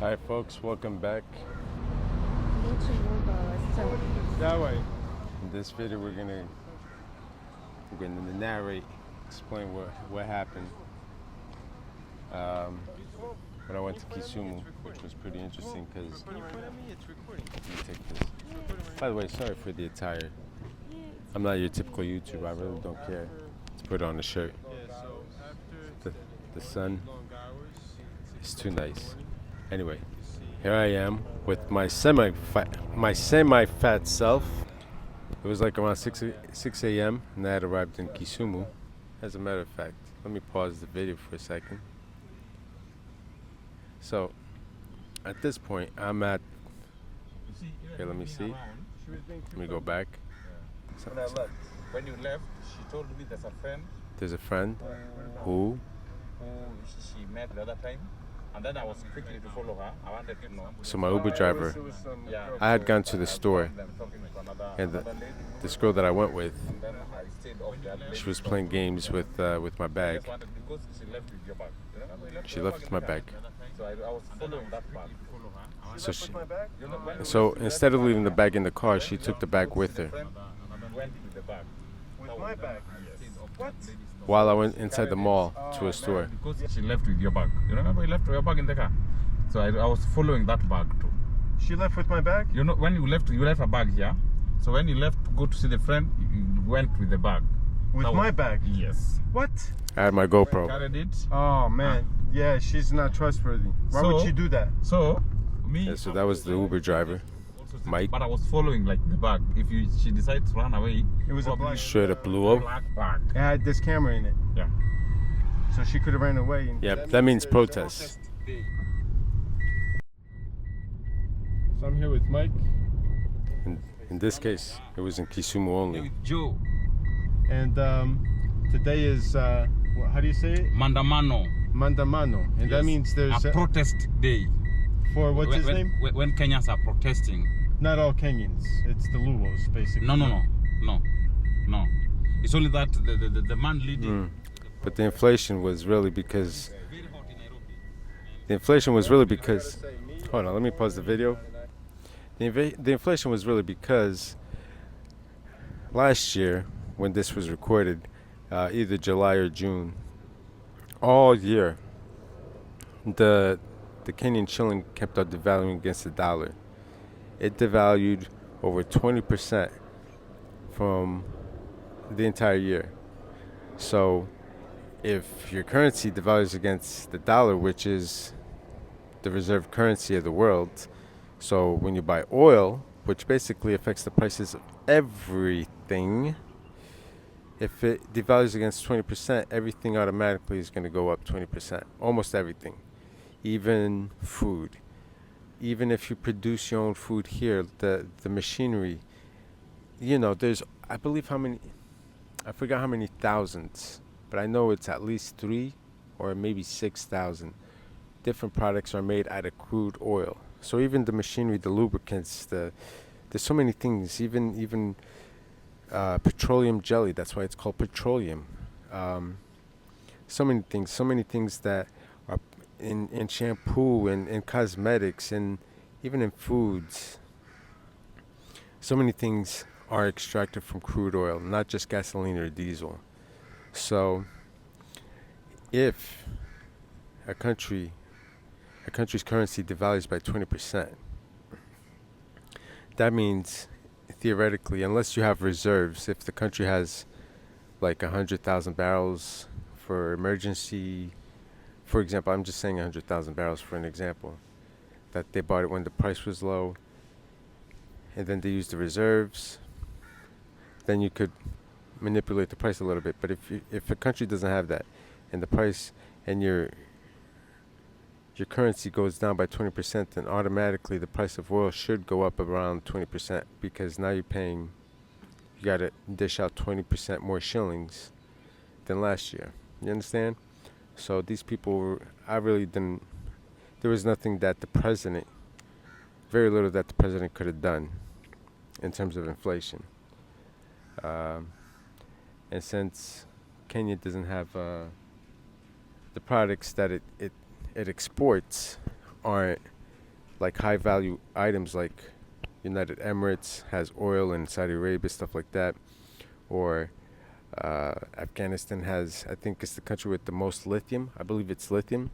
Hi folks, welcome back. That way. In this video we're gonna narrate, explain what happened when I went to Kisumu, which was pretty interesting because take this. By the way, sorry for the attire. I'm not your typical YouTuber, I really don't care. Let's put on a shirt. The sun is too nice. Anyway, here I am with my semi-fat self. It was like around 6 a.m. and I had arrived in Kisumu. As a matter of fact, let me pause the video for a second. So, at this point, I'm at. Okay, let me see. Let me go back. When I left, when you left, she told me there's a friend. There's a friend who She met the other time. And then I was quickly to follow her. I wanted to know. So my Uber driver, I had gone to the store, and this girl that I went with, she was playing games with my bag. She left with my bag. So I was following that bag. So instead of leaving the bag in the car, she took the bag with her. Went with the bag. With my bag? What? While I went inside the mall to a store. Because she left with your bag. You remember you left your bag in the car? So I was following that bag too. She left with my bag? You know, when you left a bag here. So when you left to go to see the friend, you went with the bag. With my bag? Yes. What? I had my GoPro. Carried it. Oh man, yeah, she's not trustworthy. Why would she do that? So, me. Yeah, so that was the Uber driver, Mike. But I was following like the bag. If she decides to run away, It was a black, Straight up blew up. black bag. it had this camera in it. Yeah. So she could have ran away. And Yep, that means protest. So I'm here with Mike. In this case, it was in Kisumu only. Joe. And today is, how do you say it? Mandamano. Mandamano. And that Yes. means there's a protest day. for what's his name? When Kenyans are protesting. Not all Kenyans. It's the Luos, basically. No. It's only that the man leading. But the inflation was really because. Hold on, let me pause the video. The inflation was really because last year, when this was recorded, either July or June, all year, the Kenyan shilling kept on devaluing against the dollar. It devalued over 20% from the entire year. So if your currency devalues against the dollar, which is the reserve currency of the world, so when you buy oil, which basically affects the prices of everything, if it devalues against 20%, everything automatically is going to go up 20%. Almost everything. Even food. Even if you produce your own food here, the machinery, there's, I forgot how many thousands, but I know it's at least 3 or maybe 6,000 different products are made out of crude oil. So even the machinery, the lubricants, there's so many things, even petroleum jelly, that's why it's called petroleum. So many things that are in shampoo and in cosmetics and even in foods. So many things are extracted from crude oil, not just gasoline or diesel. So if a country's currency devalues by 20%, that means theoretically, unless you have reserves, if the country has like 100,000 barrels for emergency, for example, I'm just saying 100,000 barrels for an example, that they bought it when the price was low, and then they used the reserves, then you could manipulate the price a little bit. But if a country doesn't have that, and the price and your currency goes down by 20%, then automatically the price of oil should go up around 20%, because now you got to dish out 20% more shillings than last year. You understand? So these people, there was nothing that very little that the president could have done in terms of inflation. And since Kenya doesn't have the products that it exports aren't like high value items like United Emirates has oil, and Saudi Arabia, stuff like that, or Afghanistan has, I think it's the country with the most lithium. I believe it's lithium.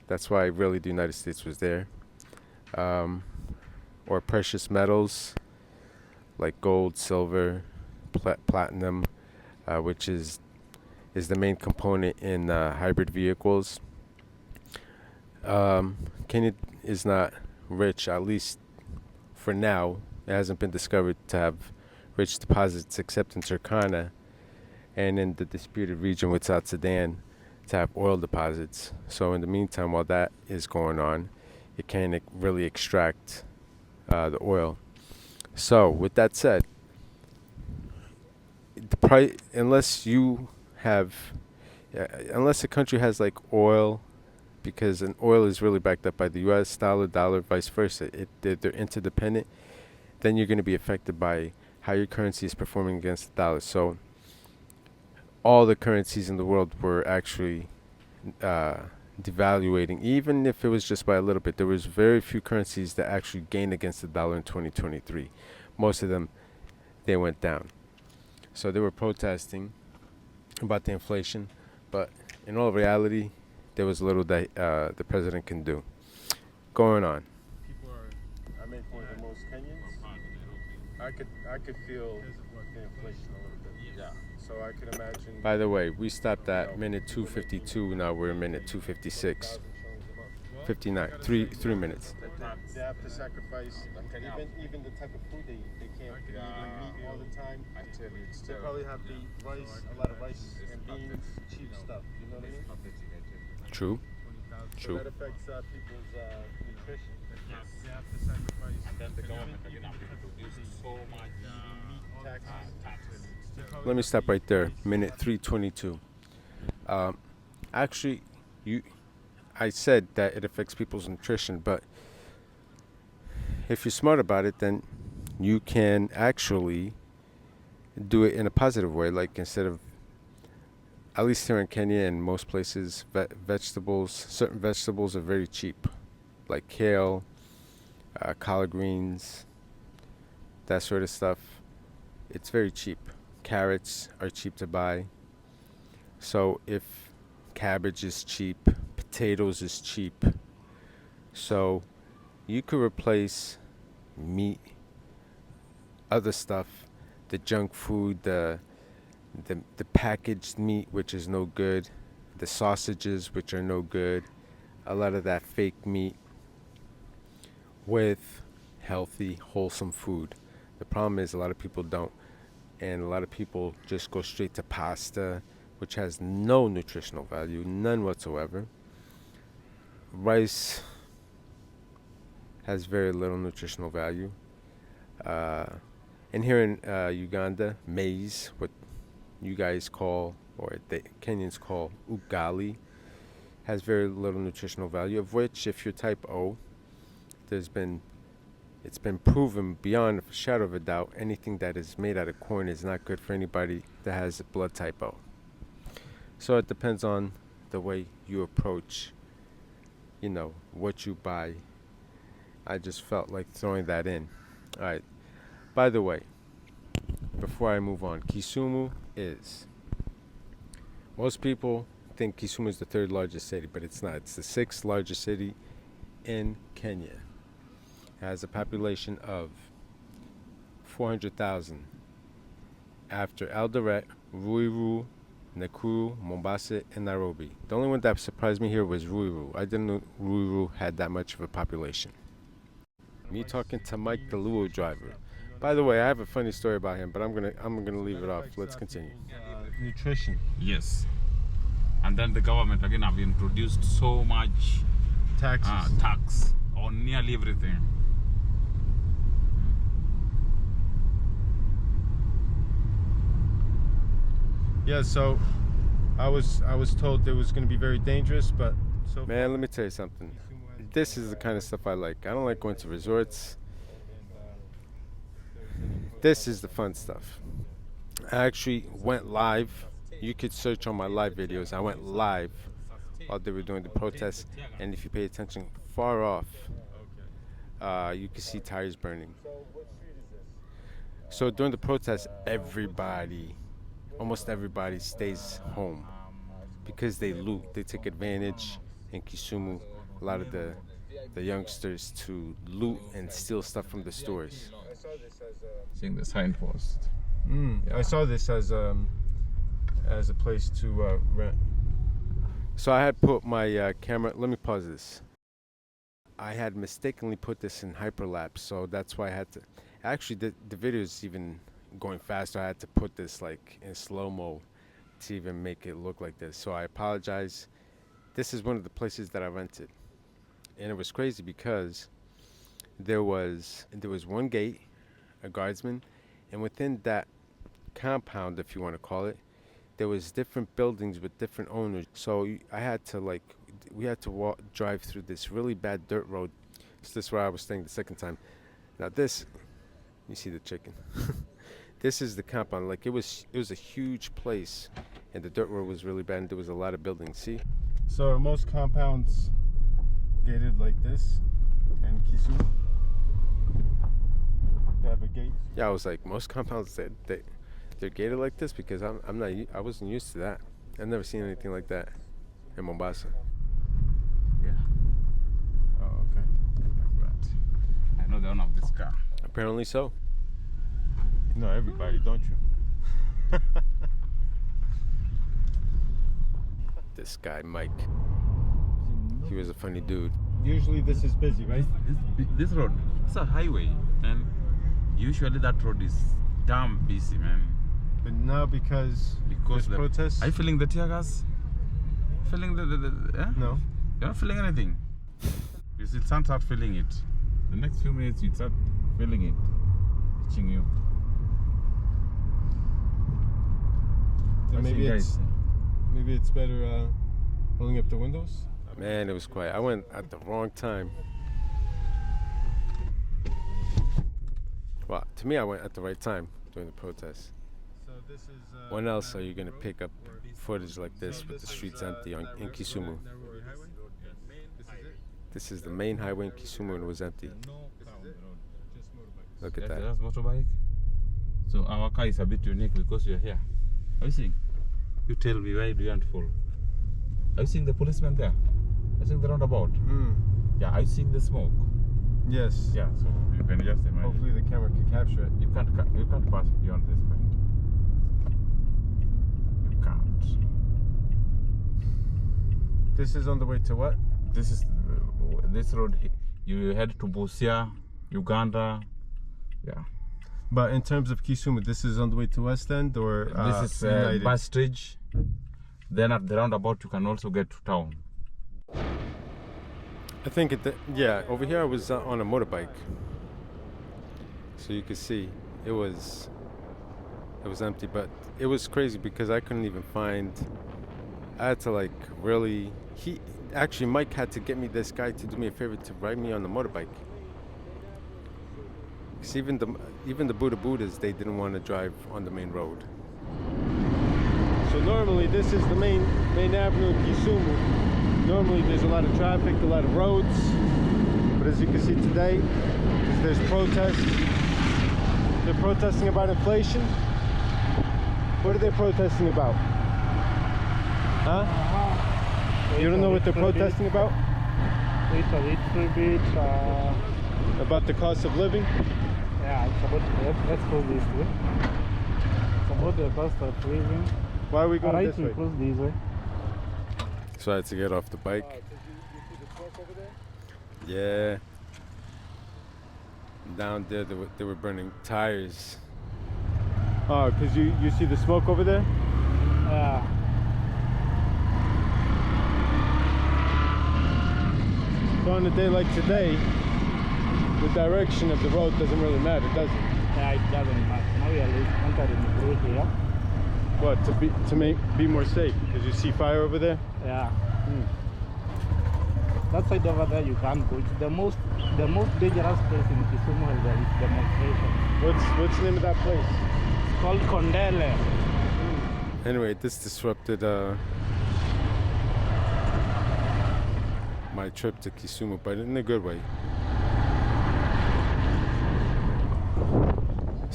That's why really the United States was there. Or precious metals like gold, silver, platinum, which is the main component in hybrid vehicles. Kenya is not rich, at least for now. It hasn't been discovered to have rich deposits except in Turkana and in the disputed region with South Sudan to have oil deposits. So in the meantime, while that is going on, it can't really extract the oil. So with that said, the price, unless a country has like oil, because an oil is really backed up by the U.S. dollar, vice versa. They're interdependent. Then you're going to be affected by how your currency is performing against the dollar. So all the currencies in the world were actually devaluating, even if it was just by a little bit. There was very few currencies that actually gained against the dollar in 2023. Most of them, they went down. So they were protesting about the inflation, but in all reality, there was little that the president can do. Going on. People are, I make one of the most Kenyans. I could feel the inflation a little bit. Yeah. So I could imagine. By the way, we stopped at minute 2:52. Now we're in minute 2:56. 59. 3 minutes. They have to sacrifice even the type of food they eat. They can't eat meat all the time. I tell you, it's They probably have the rice, a lot of rice and beans, cheap stuff. You know what I mean? True. So that affects people's nutrition. Yes. They have to sacrifice. And then the government again have introduced so much taxes. Let me stop right there. Minute 3:22. Actually, I said that it affects people's nutrition, but if you're smart about it, then you can actually do it in a positive way. Like instead of, at least here in Kenya and most places, certain vegetables are very cheap, like kale, collard greens, that sort of stuff. It's very cheap. Carrots are cheap to buy. So if cabbage is cheap, potatoes is cheap. So you could replace meat, other stuff, the junk food, the packaged meat, which is no good, the sausages, which are no good, a lot of that fake meat, with healthy, wholesome food. The problem is a lot of people don't, and a lot of people just go straight to pasta, which has no nutritional value, none whatsoever. Rice has very little nutritional value. And here in Uganda, maize, what you guys call, or the Kenyans call ugali, has very little nutritional value, of which, if you're type O, it's been proven beyond a shadow of a doubt, anything that is made out of corn is not good for anybody that has blood type O. So it depends on the way you approach, what you buy. I just felt like throwing that in. All right. By the way, before I move on, Kisumu is. Most people think Kisumu is the third largest city, but it's not. It's the sixth largest city in Kenya. It has a population of 400,000 after Eldoret, Ruiru, Nakuru, Mombasa, and Nairobi. The only one that surprised me here was Ruiru. I didn't know Ruiru had that much of a population. Me talking to Mike, the Luo driver. By the way, I have a funny story about him, but I'm gonna leave it off. Let's continue. Nutrition. Yes. And then the government again have introduced so much Taxes. tax on nearly everything. Yeah, so I was told it was going to be very dangerous, but so Man, let me tell you something. This is the kind of stuff I like. I don't like going to resorts. This is the fun stuff. I actually went live. You could search on my live videos. I went live while they were doing the protests, and if you pay attention, far off you can see tires burning. So what street is this? So during the protest, almost everybody stays home because they loot. They take advantage in Kisumu. A lot of the youngsters to loot and steal stuff from the stores. I saw this as Seeing the signpost. I saw this as a place to rent. So I had put my camera. Let me pause this. I had mistakenly put this in hyperlapse, so that's why I had to. Actually, the video is even going faster. I had to put this like in slow mo to even make it look like this. So I apologize. This is one of the places that I rented, and it was crazy because there was one gate, a guardsman, and within that compound, if you want to call it, there was different buildings with different owners. So I had to we had to drive through this really bad dirt road. So this is where I was staying the second time. Now this, you see the chicken. This is the compound. Like it was a huge place, and the dirt road was really bad. And there was a lot of buildings. See? So are most compounds gated like this in Kisumu? They have a gate. Yeah, I was like, most compounds they're gated like this, because I wasn't used to that. I've never seen anything like that in Mombasa. Yeah. Oh, okay. Like that. I know the owner of this car. Apparently so. You know everybody, don't you? This guy Mike, he was a funny dude. Usually this is busy, right? This road, it's a highway, and usually that road is damn busy, man. But now because there's protests. Are you feeling the tear gas? Feeling the No. You're not feeling anything. You still start feeling it. The next few minutes you start feeling it itching you. Then maybe it's better rolling up the windows. Man, it was quiet. I went at the wrong time. Well, to me, I went at the right time during the protest. So this is. When else are you gonna pick up footage like this with the streets empty in Kisumu? This is the main highway in Kisumu, and it was empty. Look at that. That's motorbike. So our car is a bit unique because you're here. Are you seeing? You tell me, why do you want to follow? Are you seeing the policeman there? Are you seeing the roundabout? Yeah, are you seeing the smoke? Yes. Yeah, so you can just imagine. Hopefully the camera can capture it. You can't pass beyond this point. You can't. This is on the way to what? This is this road. You head to Busia, Uganda. Yeah. But in terms of Kisumu, this is on the way to West End, or this is United? bus stage. Then at the roundabout, you can also get to town. I think over here I was on a motorbike, so you could see it was empty. But it was crazy because I couldn't even find. I had to Mike had to get me this guy to do me a favor to ride me on the motorbike. Because even the Buddhas, they didn't want to drive on the main road. So normally this is the main avenue of Kisumu. Normally there's a lot of traffic, a lot of roads. But as you can see today, there's protests. They're protesting about inflation. What are they protesting about? Huh? You don't know what they're protesting about? A little bit. About the cost of living? Yeah, it's about. Let's go this way. It's about the cost of living. Why are we going this way? Close this way. So I had to get off the bike. You see the smoke over there? Yeah. Down there, they were burning tires. Oh, because you see the smoke over there? Yeah. So on a day like today, the direction of the road doesn't really matter, does it? Yeah, it doesn't matter. Now we are entering the road here. What, to be more safe? Because you see fire over there? Yeah. That side over there you can't go. It's the most dangerous place in Kisumu is the demonstration. What's the name of that place? It's called Kondele. Anyway, this disrupted my trip to Kisumu, but in a good way.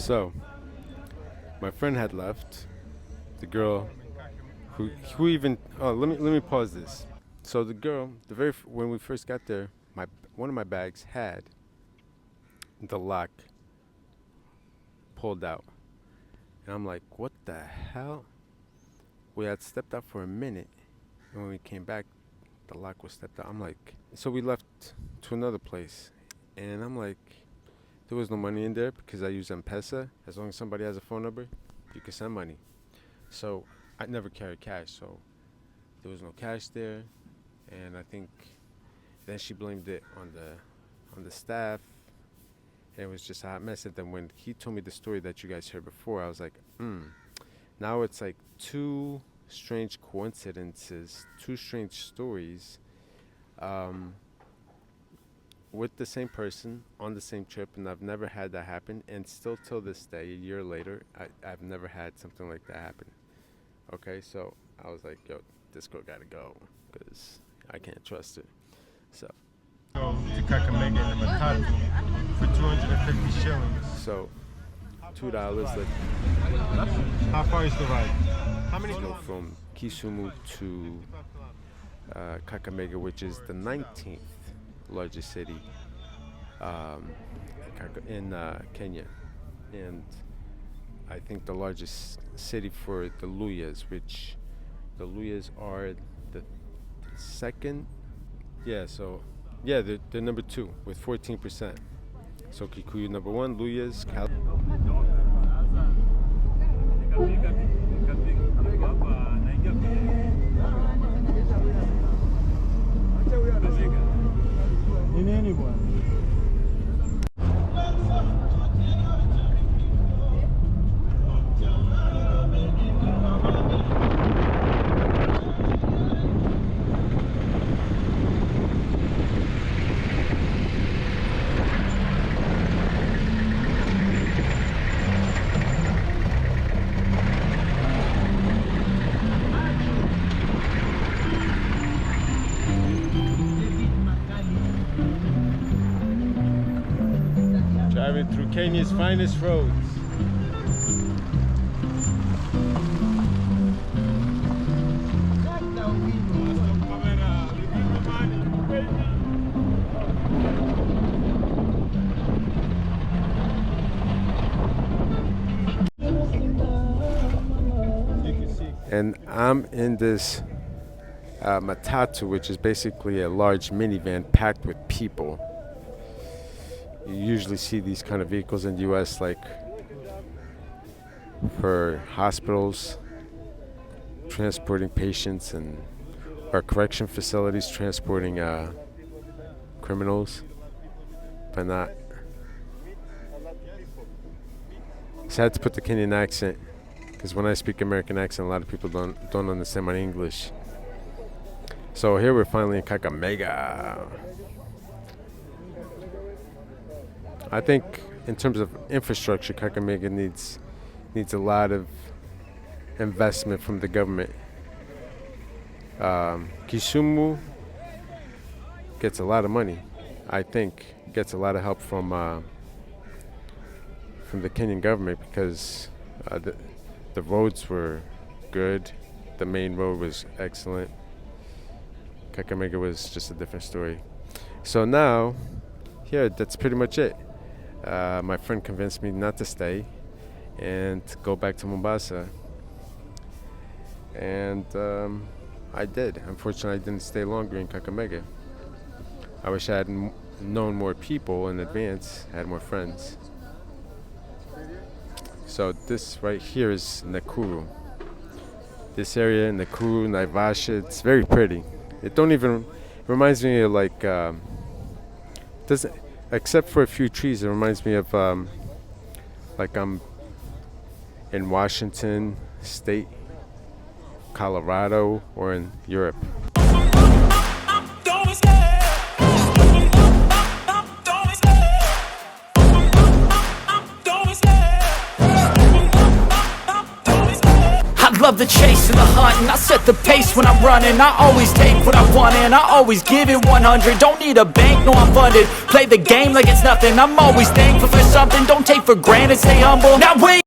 So, my friend had left. The girl who even let me pause this. So the girl, when we first got there, one of my bags had the lock pulled out, and I'm like, what the hell? We had stepped out for a minute, and when we came back, the lock was stepped out. I'm like, so we left to another place, and I'm like, there was no money in there because I use M-Pesa. As long as somebody has a phone number, you can send money. So I never carry cash, so there was no cash there, and I think then she blamed it on the staff, and it was just a hot mess. And then when he told me the story that you guys heard before, I was like, now it's like two strange coincidences, two strange stories, with the same person on the same trip, and I've never had that happen, and still till this day, a year later, I've never had something like that happen. Okay, so I was like, yo, this girl gotta go, because I can't trust her. So Go to Kakamega in the Matatu for 250 shillings. So $2. How far is the ride? How many Go from Kisumu to Kakamega, which is the 19th largest city in Kenya, and I think the largest city for the luyyas, which the luyyas are the second. Yeah, so yeah, they're number 2 with 14%. So Kikuyu number 1, luyyas. Driving through Kenya's finest roads. And I'm in this matatu, which is basically a large minivan packed with people. You usually see these kind of vehicles in the U.S. like for hospitals, transporting patients, or correction facilities transporting criminals, but not. So I had to put the Kenyan accent, because when I speak American accent, a lot of people don't understand my English. So here we're finally in Kakamega. I think in terms of infrastructure, Kakamega needs a lot of investment from the government. Kisumu gets a lot of money. I think gets a lot of help from the Kenyan government, because the roads were good. The main road was excellent. Kakamega was just a different story. So now, here, that's pretty much it. My friend convinced me not to stay and go back to Mombasa. And I did. Unfortunately, I didn't stay longer in Kakamega. I wish I had known more people in advance, had more friends. So this right here is Nakuru. This area, Nakuru, Naivasha, it's very pretty. It reminds me of like, doesn't, except for a few trees, it reminds me of like I'm in Washington State, Colorado, or in Europe. Love the chase and the hunt, and I set the pace when I'm running. I always take what I want and I always give it 100. Don't need a bank, no I'm funded. Play the game like it's nothing. I'm always thankful for something. Don't take for granted, stay humble. Now wait.